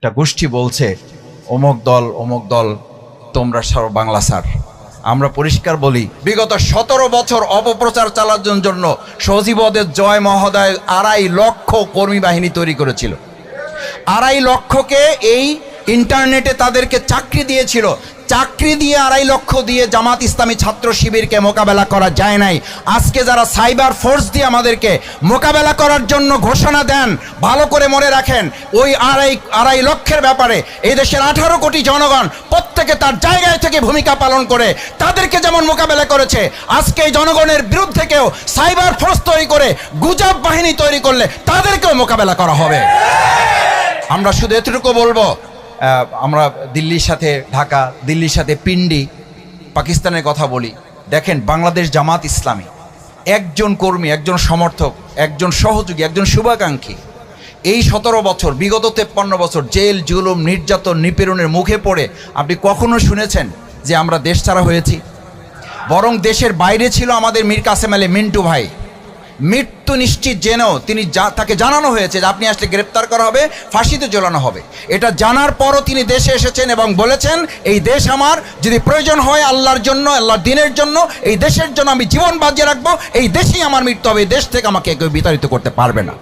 একটা গোষ্ঠী বলছে অমুক দল তোমরা সব বাংলা স্যার। আমরা পরিষ্কার বলি, বিগত 17 বছর অপপ্রচার চালানোর জন্য সজীবদের জয় মহোদয় 2.5 লক্ষ কর্মী বাহিনী তৈরি করেছিল। 2.5 লক্ষকে এই ইন্টারনেটে তাদেরকে চাকরি দিয়েছিল। চাকরি দিয়ে 2.5 লক্ষ দিয়ে জামাত ইসলামী ছাত্র শিবিরকে মোকাবেলা করা যায় নাই। আজকে যারা সাইবার ফোর্স দিয়ে আমাদেরকে মোকাবেলা করার জন্য ঘোষণা দেন, ভালো করে মনে রাখেন, ওই 2.5 লক্ষের ব্যাপারে এই দেশের 18 কোটি জনগণ প্রত্যেকে তার জায়গায় থেকে ভূমিকা পালন করে তাদেরকে যেমন মোকাবেলা করেছে, আজকে এই জনগণের বিরুদ্ধে কেউ সাইবার ফোর্স তৈরি করে গুজব বাহিনী তৈরি করলে তাদেরকেও মোকাবেলা করা হবে। আমরা শুধু এতটুকু বলবো, আমরা দিল্লির সাথে ঢাকা, দিল্লির সাথে পিন্ডি, পাকিস্তানের কথা বলি। দেখেন, বাংলাদেশ জামাত ইসলামী একজন কর্মী, একজন সমর্থক, একজন সহযোগী, একজন শুভাকাঙ্ক্ষী এই 17 বছর, বিগত 53 বছর জেল, জুলুম, নির্যাতন, নিপীড়নের মুখে পড়ে আপনি কখনো শুনেছেন যে আমরা দেশ ছাড়া হয়েছি? বরং দেশের বাইরে ছিল আমাদের মীর কাসেম আলী মিন্টু ভাই। মৃত্যু নিশ্চিত জেনেও তাকে জানানো হয়েছে যে আপনি আসলে গ্রেপ্তার করা হবে, ফাঁসিতে ঝোলানো হবে। এটা জানার পরও তিনি দেশে এসেছেন এবং বলেছেন, এই দেশ আমার, যদি প্রয়োজন হয় আল্লাহর জন্য, আল্লাহর দিনের জন্য, এই দেশের জন্য আমি জীবন বাজিয়ে রাখবো, এই দেশেই আমার মৃত্যু হবে, এই দেশ থেকে আমাকে কেউ বিতাড়িত করতে পারবে না।